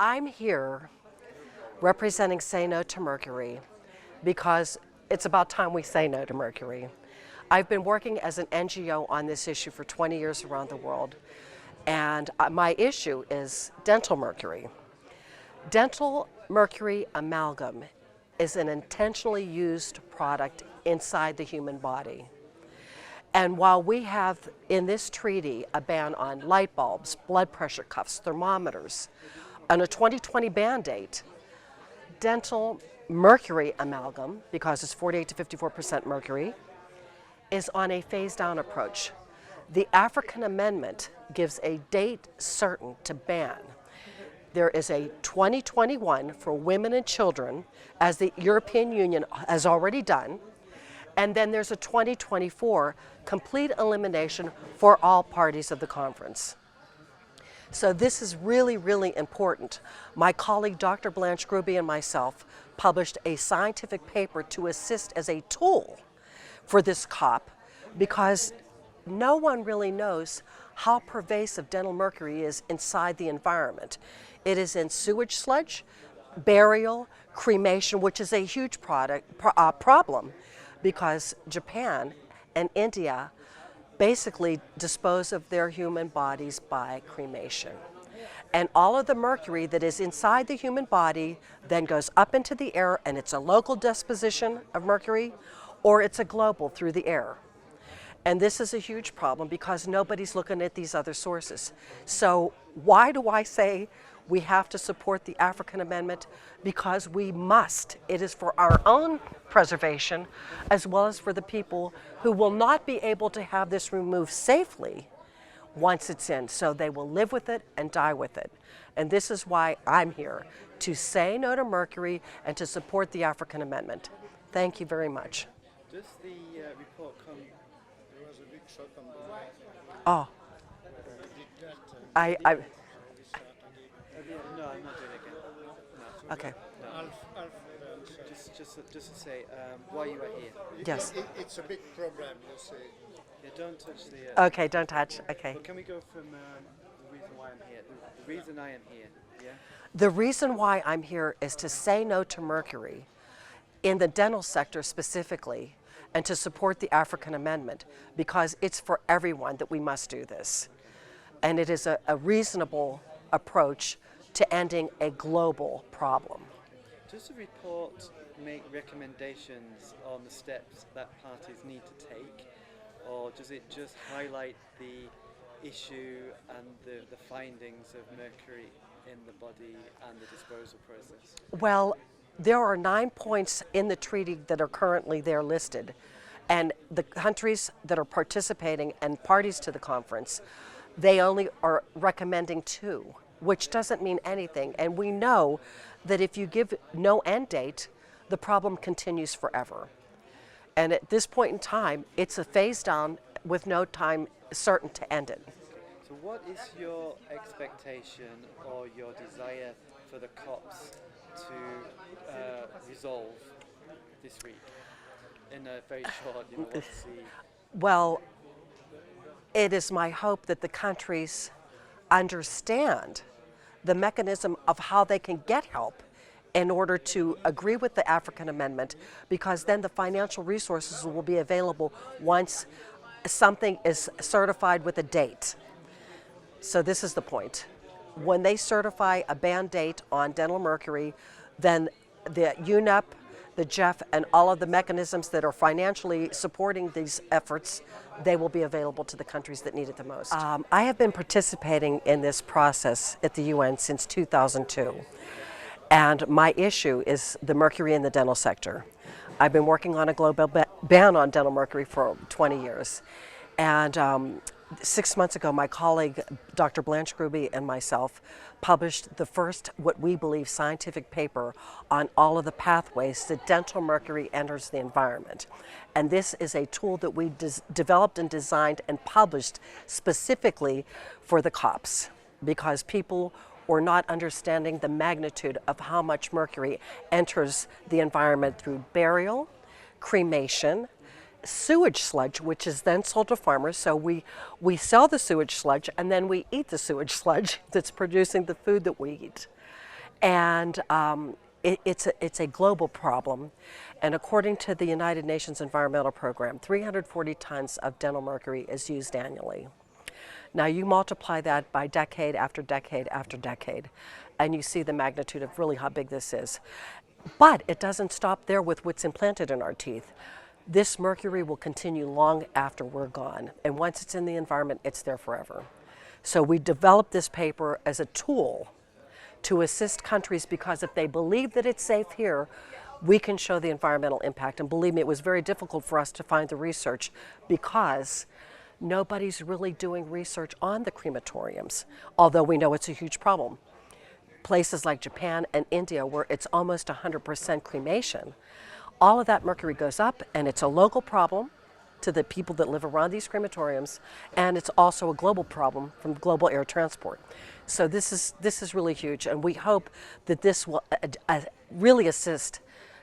I'm here representing Say No to Mercury because it's about time we say no to mercury. I've been working as an NGO on this issue for 20 years around the world, and my issue is dental mercury. Dental mercury amalgam is an intentionally used product inside the human body. And while we have in this treaty a ban on light bulbs, blood pressure cuffs, thermometers, and a 2020 ban date, dental mercury amalgam, because it's 48 to 54% mercury, is on a phase-down approach. The African Amendment gives a date certain to ban. There is a 2021 for women and children, as the European Union has already done, and then there's a 2024 complete elimination for all parties of the conference. So this is really, really important. My colleague, Dr. Blanche Gruby, and myself published a scientific paper to assist as a tool for this COP because no one really knows how pervasive dental mercury is inside the environment. It is in sewage sludge, burial, cremation, which is a huge problem because Japan and India basically dispose of their human bodies by cremation. And all of the mercury that is inside the human body then goes up into the air, and it's a local disposition of mercury, or it's a global through the air. And this is a huge problem because nobody's looking at these other sources. So why do I say we have to support the African Amendment? Because we must. It is for our own preservation as well as for the people who will not be able to have this removed safely once it's in. So they will live with it and die with it. And this is why I'm here, to say no to mercury and to support the African Amendment. Thank you very much. Does the report come? There was a big shot on the right. Oh. No, I'm not doing it again. No. Okay. No. Just to say, why you are here. Yes. It's a big problem, you say. Yeah, don't touch the... Okay, don't touch. Okay. But can we go from the reason why I'm here? The reason I am here, yeah? The reason why I'm here is to say no to mercury in the dental sector specifically, and to support the African Amendment, because it's for everyone that we must do this. And it is a reasonable approach to ending a global problem. Does the report make recommendations on the steps that parties need to take, or does it just highlight the issue and the findings of mercury in the body and the disposal process? Well, there are 9 points in the treaty that are currently there listed, and the countries that are participating and parties to the conference, they only are recommending 2, which doesn't mean anything. And we know that if you give no end date, the problem continues forever. And at this point in time, it's a phase down with no time certain to end it. So what is your expectation or your desire for the COPs to resolve this week in a very short, what's the... Well, it is my hope that the countries understand the mechanism of how they can get help in order to agree with the African Amendment, because then the financial resources will be available once something is certified with a date. So this is the point. When they certify a ban date on dental mercury, then the UNEP, the JEF, and all of the mechanisms that are financially supporting these efforts, they will be available to the countries that need it the most. I have been participating in this process at the UN since 2002. And my issue is the mercury in the dental sector. I've been working on a global ban on dental mercury for 20 years. And 6 months ago, my colleague, Dr. Blanche Gruby, and myself published the first, what we believe, scientific paper on all of the pathways that dental mercury enters the environment. And this is a tool that we developed and designed and published specifically for the COPs, because people were not understanding the magnitude of how much mercury enters the environment through burial, cremation, sewage sludge, which is then sold to farmers. So we sell the sewage sludge and then we eat the sewage sludge that's producing the food that we eat. And it's a global problem. And according to the United Nations Environmental Program, 340 tons of dental mercury is used annually. Now you multiply that by decade after decade after decade, and you see the magnitude of really how big this is. But it doesn't stop there with what's implanted in our teeth. This mercury will continue long after we're gone. And once it's in the environment, it's there forever. So we developed this paper as a tool to assist countries, because if they believe that it's safe here, we can show the environmental impact. And believe me, it was very difficult for us to find the research because nobody's really doing research on the crematoriums, although we know it's a huge problem. Places like Japan and India, where it's almost 100% cremation, all of that mercury goes up, and it's a local problem to the people that live around these crematoriums, and it's also a global problem from global air transport. So this is really huge, and we hope that this will really assist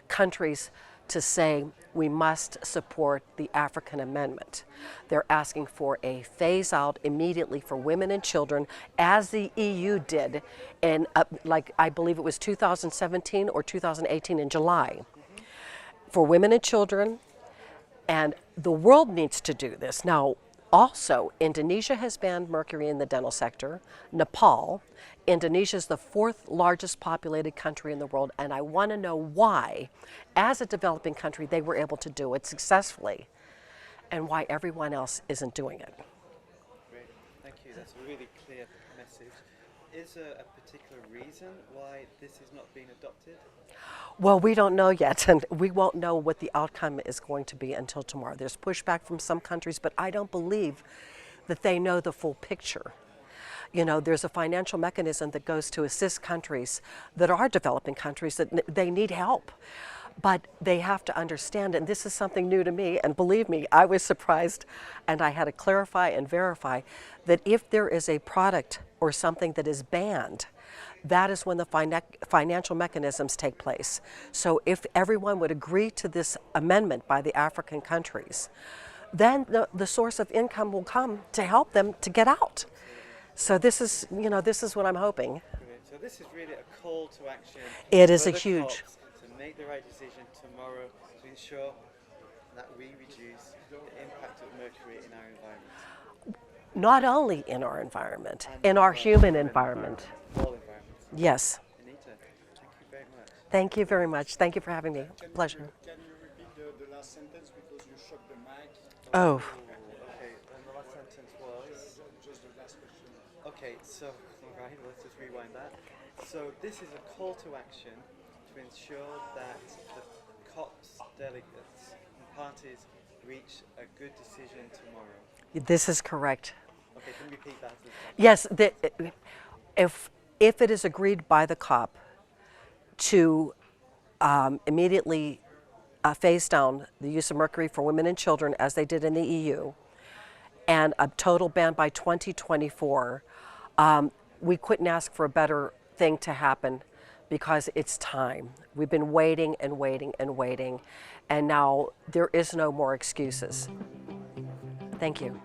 countries to say we must support the African Amendment. They're asking for a phase out immediately for women and children, as the EU did in, like I believe it was 2017 or 2018 in July, for women and children. And the world needs to do this. Now, also, Indonesia has banned mercury in the dental sector. Nepal. Indonesia is the 4th largest populated country in the world, and I want to know why, as a developing country, they were able to do it successfully, and why everyone else isn't doing it. Great, thank you. That's a really clear message. Is there a particular reason why this is not being adopted? Well, we don't know yet, and we won't know what the outcome is going to be until tomorrow. There's pushback from some countries, but I don't believe that they know the full picture. You know, there's a financial mechanism that goes to assist countries that are developing countries that they need help. But they have to understand, and this is something new to me, and believe me, I was surprised, and I had to clarify and verify that if there is a product or something that is banned, that is when the financial mechanisms take place. So if everyone would agree to this amendment by the African countries, then the source of income will come to help them to get out. So this is, you know, this is what I'm hoping. Brilliant. So this is really a call to action. It is for a the huge. COPs to make the right decision tomorrow to ensure that we reduce the impact of mercury in our environment. Not only in our environment, in our human environment. All environments. Yes. Anita, thank you very much. Thank you very much. Thank you for having me. Pleasure. Can you repeat the last sentence because you shook the mic? Oh. Okay, and the last sentence was... Just the last question. Okay, so, alright, let's just rewind that. So this is a call to action to ensure that the COPs delegates and parties reach a good decision tomorrow. This is correct. Okay, can you repeat that? Yes, if it is agreed by the COP to immediately phase down the use of mercury for women and children, as they did in the EU, and a total ban by 2024, we couldn't ask for a better thing to happen, because it's time. We've been waiting and waiting and waiting, and now there is no more excuses. Thank you.